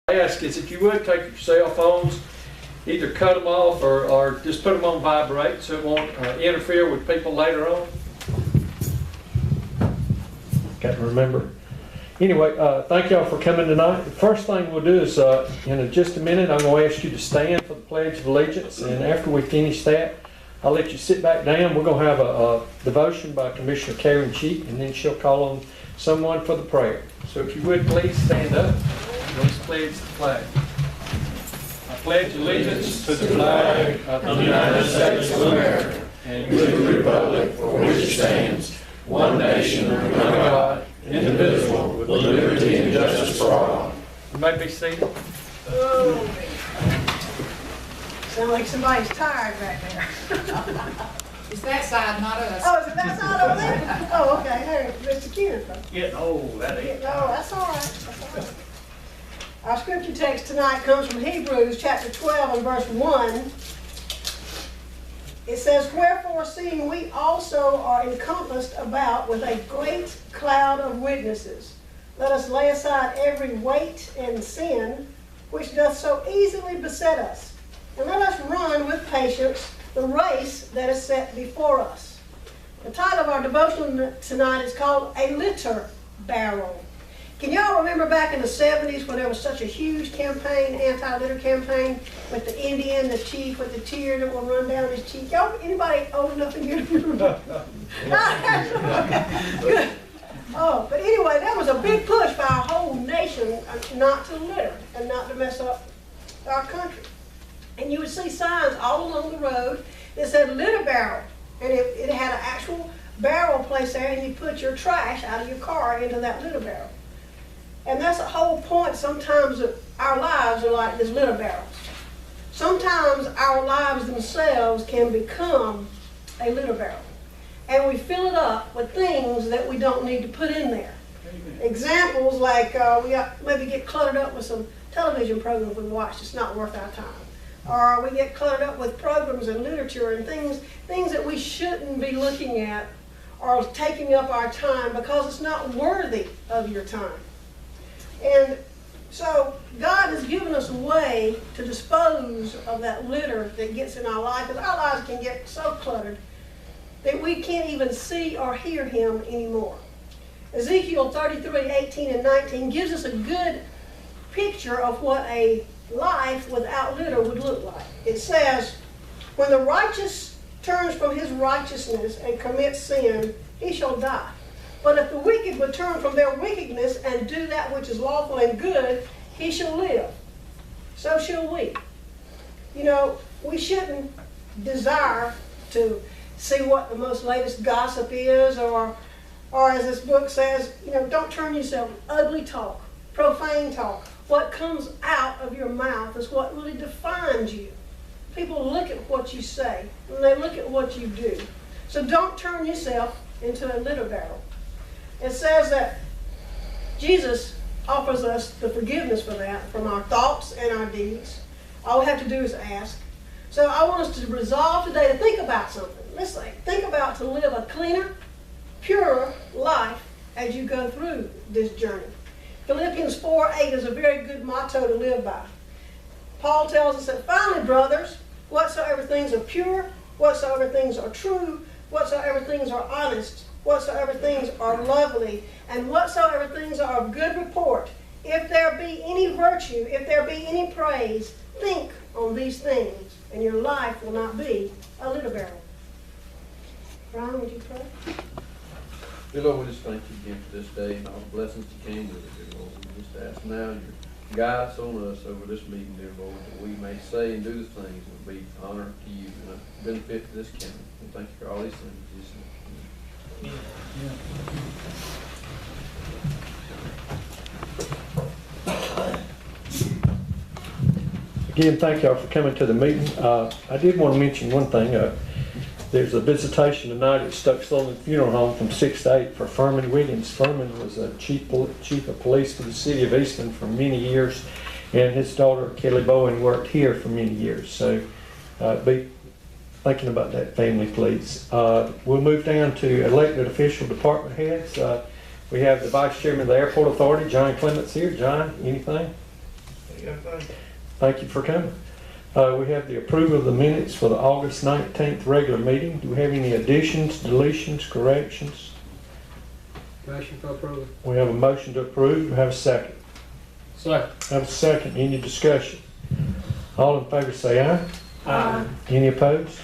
I ask is if you would take your cell phones, either cut them off or just put them on vibrate so it won't interfere with people later on. Got to remember. Anyway, thank y'all for coming tonight. The first thing we'll do is, in just a minute, I'm going to ask you to stand for the Pledge of Allegiance, and after we finish that, I'll let you sit back down. We're going to have a devotion by Commissioner Karen Cheek, and then she'll call on someone for the prayer. So if you would, please stand up. Let's pledge the flag. I pledge allegiance to the flag of the United States of America and to the republic for which it stands, one nation under God, indivisible, with liberty and justice for all. You may be seated. Oh, sound like somebody's tired back there. It's that side, not us. Oh, is it that side over there? Oh, okay. Hey, Mr. Kenneth. Getting old, that ain't. No, that's all right. That's all right. Our scripture text tonight comes from Hebrews chapter 12 and verse 1. It says, "Wherefore, seeing we also are encompassed about with a great cloud of witnesses, let us lay aside every weight and sin which doth so easily beset us, and let us run with patience the race that is set before us." The title of our devotional tonight is called A Litter Barrel. Can y'all remember back in the 70s when there was such a huge campaign, anti-litter campaign, with the Indian, the chief with the tear that will run down his cheek? Y'all, anybody old enough in here to remember? Okay, good. Oh, but anyway, that was a big push by our whole nation not to litter and not to mess up our country. And you would see signs all along the road that said litter barrel. And it had an actual barrel placed there, and you put your trash out of your car into that litter barrel. And that's the whole point. Sometimes our lives are like these litter barrels. Sometimes our lives themselves can become a litter barrel. And we fill it up with things that we don't need to put in there. Amen. Examples like we maybe get cluttered up with some television programs we watch. It's not worth our time. Or we get cluttered up with programs and literature and things that we shouldn't be looking at or taking up our time because it's not worthy of your time. And so God has given us a way to dispose of that litter that gets in our life, because our lives can get so cluttered that we can't even see or hear Him anymore. Ezekiel 33:18 and 19 gives us a good picture of what a life without litter would look like. It says, "When the righteous turns from his righteousness and commits sin, he shall die. But if the wicked would turn from their wickedness and do that which is lawful and good, he shall live. So shall we." You know, we shouldn't desire to see what the most latest gossip is, or as this book says, you know, don't turn yourself ugly talk, profane talk. What comes out of your mouth is what really defines you. People look at what you say, and they look at what you do. So don't turn yourself into a litter barrel. It says that Jesus offers us the forgiveness for that, from our thoughts and our deeds. All we have to do is ask. So I want us to resolve today to think about something. Let's think about to live a cleaner, purer life as you go through this journey. Philippians 4:8 is a very good motto to live by. Paul tells us that, "Finally, brothers, whatsoever things are pure, whatsoever things are true, whatsoever things are honest, whatsoever things are lovely, and whatsoever things are of good report, if there be any virtue, if there be any praise, think on these things, and your life will not be a litter barrel." Brian, would you pray? Dear Lord, we just thank you again for this day and all the blessings that came with it, dear Lord. We just ask now your guidance on us over this meeting, dear Lord, that we may say and do the things that will be honor to you and a benefit to this county. And thank you for all these things. In Jesus' name. Again, thank y'all for coming to the meeting. I did want to mention one thing. There's a visitation tonight at Stokes-Sullivan Funeral Home from 6 to 8 for Furman Williams. Furman was a chief of police for the city of Eastman for many years, and his daughter Kelly Bowen worked here for many years. So be thinking about that family, please. We'll move down to elected official department heads. We have the Vice Chairman of the Airport Authority, John Clements, here. John, anything? Thank you for coming. We have the approval of the minutes for the August 19th regular meeting. Do we have any additions, deletions, corrections? Motion for approval. We have a motion to approve. Do we have a second? Second. Have a second. Any discussion? All in favor say aye. Aye. Any opposed?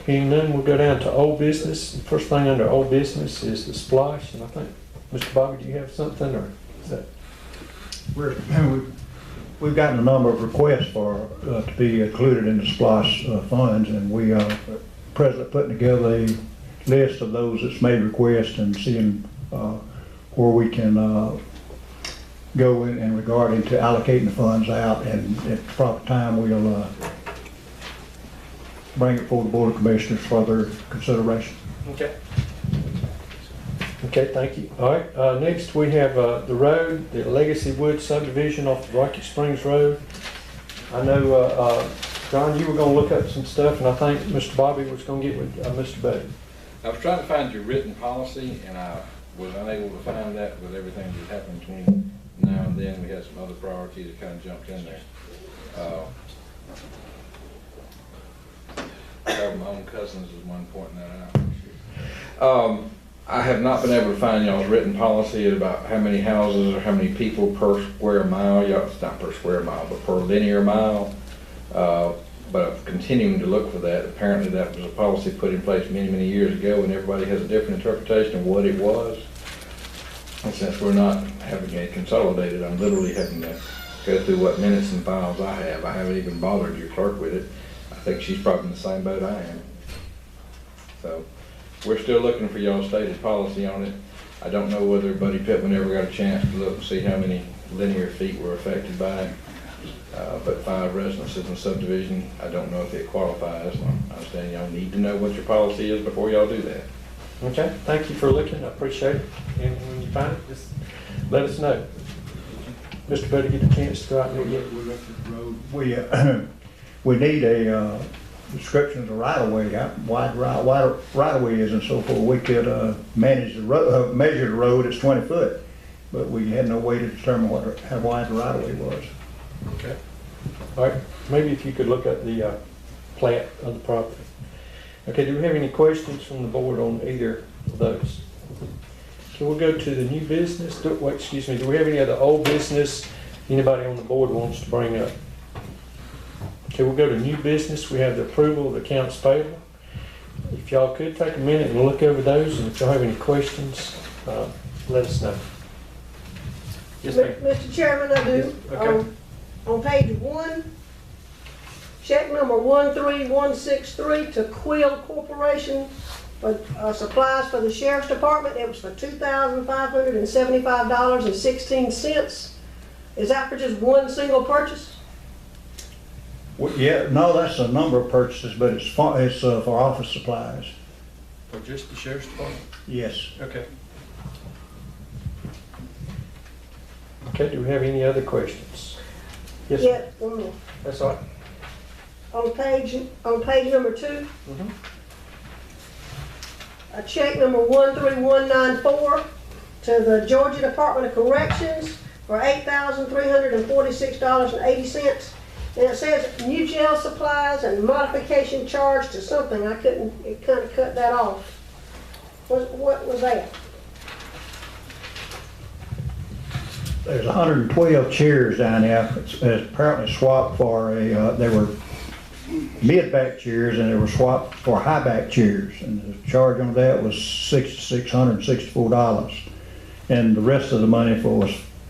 Hearing none, we'll go down to old business. The first thing under old business is the splash, and I think, Mr. Bobby, do you have something, or is that? We've gotten a number of requests for, to be included in the SPOS funds, and we are presently putting together a list of those that's made requests and seeing where we can go in regarding to allocating the funds out, and at the proper time we'll bring it before the Board of Commissioners for their consideration. Okay. Okay, thank you. All right, next we have the road, the Legacy Woods subdivision off the Rocky Springs Road. I know, John, you were gonna look up some stuff, and I think Mr. Bobby was gonna get with Mr. Buddy. I was trying to find your written policy, and I was unable to find that with everything that happened between now and then. We had some other priorities that kind of jumped in there. My own cousins is one pointing that out. I have not been able to find y'all's written policy about how many houses or how many people per square mile. Y'all, it's not per square mile, but per linear mile. But I'm continuing to look for that. Apparently that was a policy put in place many, many years ago, and everybody has a different interpretation of what it was. And since we're not having it consolidated, I'm literally having to go through what minutes and files I have. I haven't even bothered your clerk with it. I think she's probably in the same boat I am. So we're still looking for y'all's stated policy on it. I don't know whether Buddy Pittman ever got a chance to look and see how many linear feet were affected by it. But 5 residences in subdivision, I don't know if it qualifies. I understand y'all need to know what your policy is before y'all do that. Okay, thank you for looking, I appreciate it. And when you find it, just let us know. Mr. Buddy, get a chance to go out there yet? We need a description of the right-of-way, how wide right-of-way is and so forth. We could manage the road, measure the road, it's 20 foot, but we had no way to determine how wide the right-of-way was. Okay. All right, maybe if you could look at the plat of the property. Okay, do we have any questions from the board on either of those? So we'll go to the new business. Wait, excuse me, do we have any other old business anybody on the board wants to bring up? Okay, we'll go to new business. We have the approval of the accounts payable. If y'all could take a minute and look over those, and if y'all have any questions, let us know. Yes, ma'am. Mr. Chairman, I do. Okay. On page 1, check number 13163 to Quill Corporation for supplies for the Sheriff's Department. It was for $2,575.16. Is that for just one single purchase? Yeah, no, that's a number of purchases, but it's for office supplies. For just the sheriff's department? Yes. Okay. Okay, do we have any other questions? Yes, Yeah, sir. one more. That's all right. On page number 2, Mhm. a check number 13194 to the Georgia Department of Corrections for $8,346.80. And it says new jail supplies and modification charge to something. It kind of cut that off. What was that? There's 112 chairs down there. It's apparently swapped for they were mid-back chairs and they were swapped for high-back chairs. And the charge on that was $664. And the rest of the money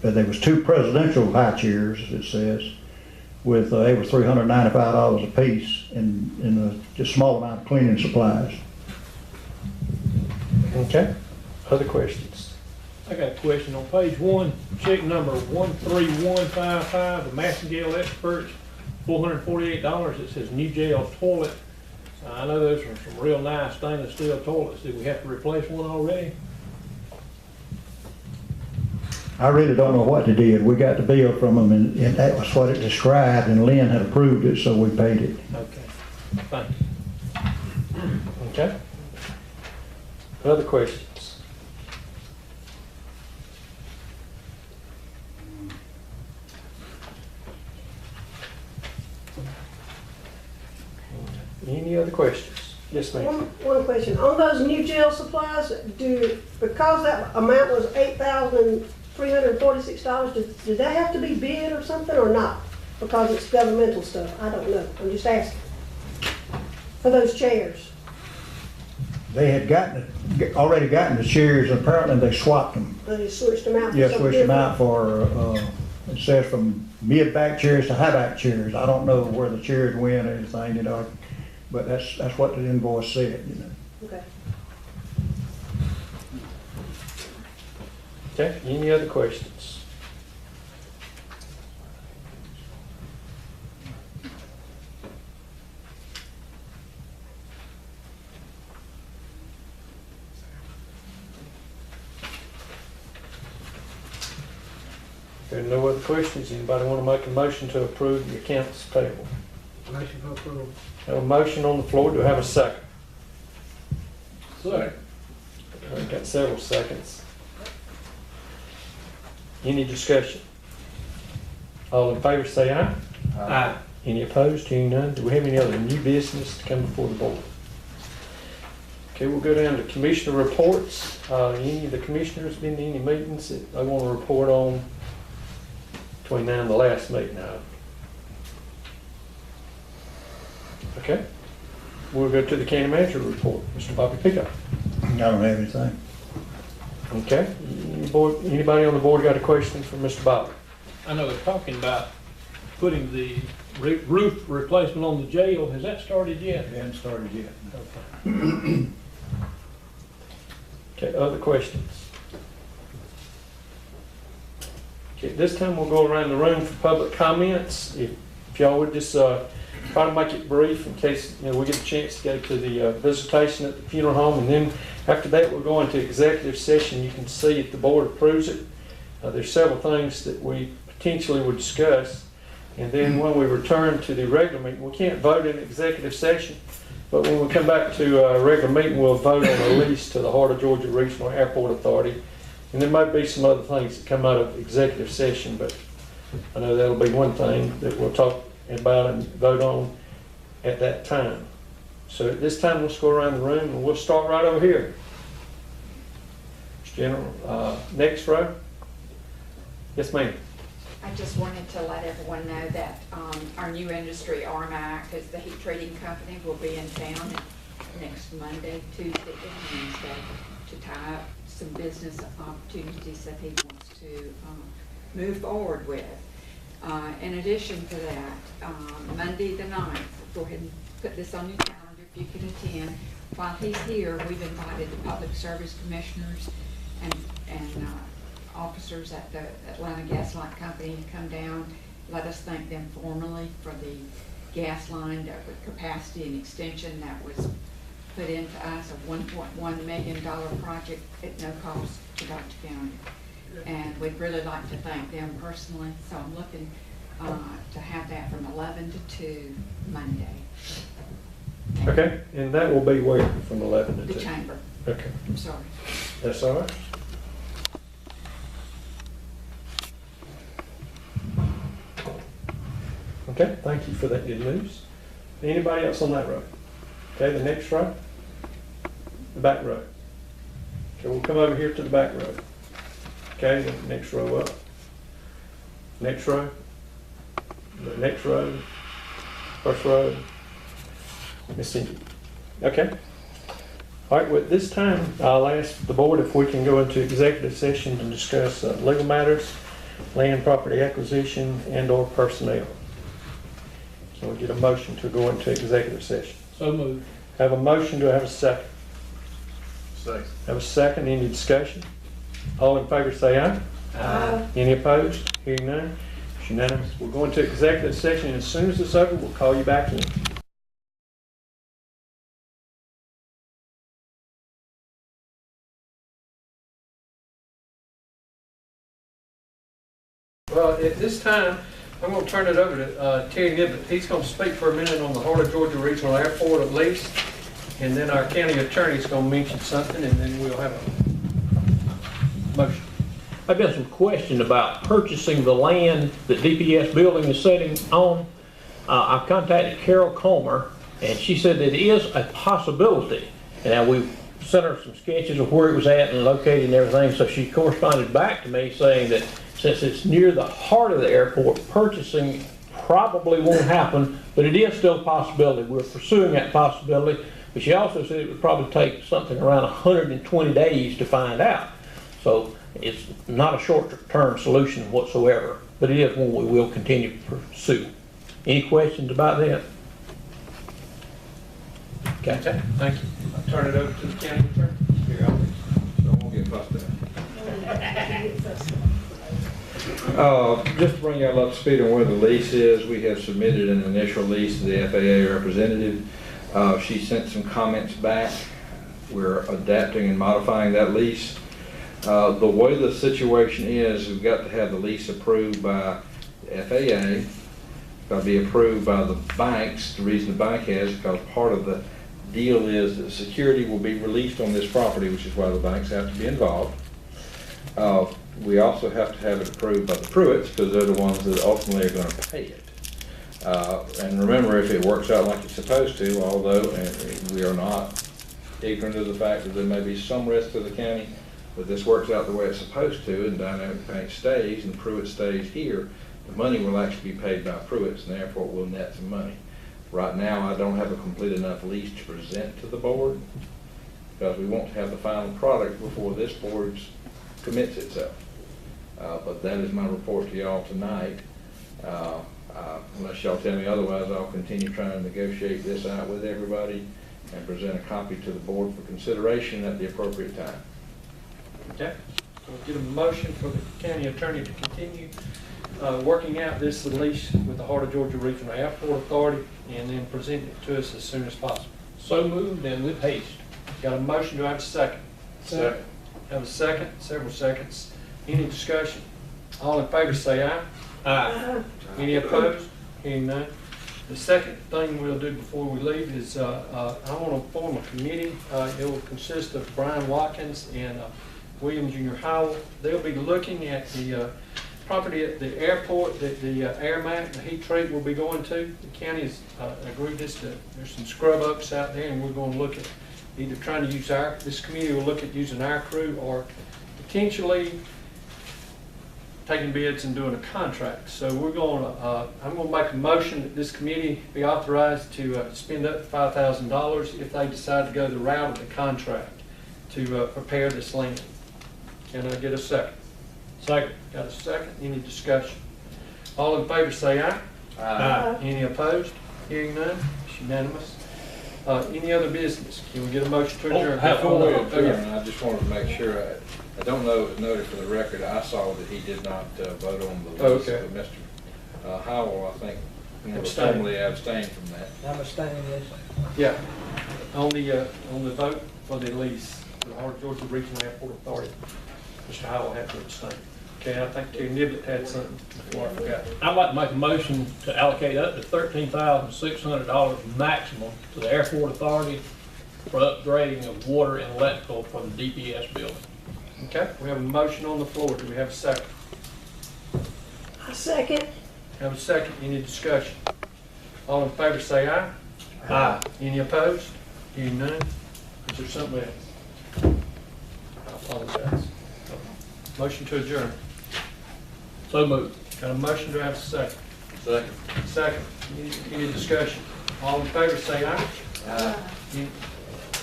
there was 2 presidential high chairs, it says, with they were $395 a piece in just a small amount of cleaning supplies. Okay, other questions? I got a question. On page 1, check number 13155, the Mason Jail Experts, $448. It says new jail toilet. I know those are some real nice stainless steel toilets. Did we have to replace one already? I really don't know what they did. We got the bill from them, and that was what it described, and Lynn had approved it, so we paid it. Okay, thank you. Okay. Other questions? Any other questions? Yes, ma'am. One question, on those new jail supplies, because that amount was $8,346, did that have to be bid or something, or not? Because it's governmental stuff, I don't know, I'm just asking. For those chairs. They had already gotten the chairs, and apparently they swapped them. They just switched them out for Yeah, something switched them different. out for, it says from mid-back chairs to high-back chairs. I don't know where the chairs went or anything, you know, but that's what the invoice said, you know. Okay. Okay, any other questions? If there are no other questions, anybody want to make a motion to approve the accounts payable? Motion for approval. Have a motion on the floor, do I have a second? Second. I've got several seconds. Any discussion? All in favor say aye. Aye. Any opposed? Hearing none. Do we have any other new business to come before the board? Okay, we'll go down to commissioner reports. Any of the commissioners been to any meetings that they want to report on between now and the last meeting? Okay. We'll go to the county manager report. Mr. Bobby Pickup. I don't have anything. Okay. Anybody on the board got a question for Mr. Bobby? I know they're talking about putting the roof replacement on the jail. Has that started yet? It hasn't started yet. Okay. Okay, other questions? Okay, this time we'll go around the room for public comments. If y'all would just try to make it brief in case we get a chance to go to the visitation at the funeral home, and then after that we'll go into executive session. You can see if the board approves it. There's several things that we potentially would discuss, and then when we return to the regular meeting, we can't vote in executive session, but when we come back to a regular meeting, we'll vote on a lease to the Heart of Georgia Regional Airport Authority, and there might be some other things that come out of executive session, but I know that'll be one thing that we'll talk about and vote on at that time. So at this time, let's go around the room, and we'll start right over here. General, next row. Yes, ma'am. I just wanted to let everyone know that our new industry, RMAC, is the heat treating company, will be in town next Monday, Tuesday, and Wednesday to tie up some business opportunities that he wants to move forward with. In addition to that, Monday the 9th, go ahead and put this on your calendar if you can attend. While he's here, we've invited the public service commissioners and officers at the Atlanta Gas Line Company to come down. Let us thank them formally for the gas line with capacity and extension that was put into us, a $1.1 million project at no cost to Dr. County. And we'd really like to thank them personally. So I'm looking to have that from 11 to 2 Monday. Okay, and that will be where from 11 to 2? The chamber. Okay, I'm sorry. that's all right. Okay, thank you for that good news. Anybody else on that row? Okay, the next row? The back row. Okay, we'll come over here to the back row. Okay, the next row up. Next row. The next row. First row. Miss Cindy. Okay. All right, well, at this time, I'll ask the board if we can go into executive session to discuss legal matters, land property acquisition, and/or personnel. Can we get a motion to go into executive session? So moved. Have a motion, do I have a second? Second. Have a second, any discussion? All in favor say aye. Aye. Any opposed? Hearing none, it's unanimous. We'll go into executive session, and as soon as it's over, we'll call you back in. Well, at this time, I'm going to turn it over to Terry Nibbett. He's going to speak for a minute on the Heart of Georgia Regional Airport at least, and then our county attorney is going to mention something, and then we'll have a motion. I've got some question about purchasing the land that DPS building is sitting on. I've contacted Carol Comer, And she said that it is a possibility. And now we've sent her some sketches of where it was at and located and everything, so she corresponded back to me saying that since it's near the heart of the airport, purchasing probably won't happen, but it is still a possibility. We're pursuing that possibility, but she also said it would probably take something around 120 days to find out. So it's not a short-term solution whatsoever, but it is one we will continue to pursue. Any questions about that? Okay, thank you. I'll turn it over to the county attorney. Here, so I won't get fussed at. Just to bring y'all up to speed on where the lease is, we have submitted an initial lease to the FAA representative. She sent some comments back. We're adapting and modifying that lease. The way the situation is, we've got to have the lease approved by the FAA. It's got to be approved by the banks. The reason the bank has, because part of the deal is that security will be released on this property, which is why the banks have to be involved. We also have to have it approved by the Pruitts, because they're the ones that ultimately are going to pay it. And remember, if it works out like it's supposed to, although we are not ignorant of the fact that there may be some risk to the county, but this works out the way it's supposed to, and Dynamic Paint stays, and Pruitt stays here, the money will actually be paid by Pruitt's, and therefore we'll net some money. Right now, I don't have a complete enough lease to present to the board, because we won't have the final product before this board commits itself. But that is my report to y'all tonight. Unless y'all tell me otherwise, I'll continue trying to negotiate this out with everybody and present a copy to the board for consideration at the appropriate time. Okay, we'll get a motion for the county attorney to continue working out this lease with the Heart of Georgia Regional Airport Authority and then present it to us as soon as possible. So moved and with haste. Got a motion, do I have a second? Second. Have a second, several seconds. Any discussion? All in favor say aye. Aye. Any opposed? Hearing none. The second thing we'll do before we leave is I want to form a committee. It will consist of Brian Watkins and William Jr. Howell. They'll be looking at the property at the airport that the Airmac, the heat treat will be going to. The county has agreed there's some scrub ups out there, and we're going to look at either trying to use this committee will look at using our crew or potentially taking bids and doing a contract. So we're going to, I'm going to make a motion that this committee be authorized to spend up to $5,000 if they decide to go the route of the contract to prepare this land. Can I get a second? Second. Got a second? Any discussion? All in favor say aye. Aye. Any opposed? Hearing none, it's unanimous. Any other business? Can we get a motion to adjourn? Before we Oh, yeah. adjourn, I just wanted to make sure, I don't know if it's noted for the record, I saw that he did not vote on the list. Okay. But Mr. Howell, I think, Abstained. formally abstained from that. I'm abstaining, yes. Yeah, on the vote for the lease for the Heart of Georgia Regional Airport Authority, Mr. Howell had to abstain. Okay, I think Terry Niblett had something before I forgot. I'd like to make a motion to allocate up to $13,600 maximum to the airport authority for upgrading of water and electrical for the DPS building. Okay, we have a motion on the floor. Do we have a second? A second. Have a second. Any discussion? All in favor say aye. Aye. Any opposed? Hearing none. Is there something else? I apologize. Motion to adjourn. So moved. Got a motion, do I have a second? Second. Second. Any discussion? All in favor say aye. Aye.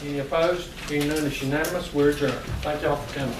Any opposed? Hearing none, it's unanimous. We're adjourned. Thank y'all for coming.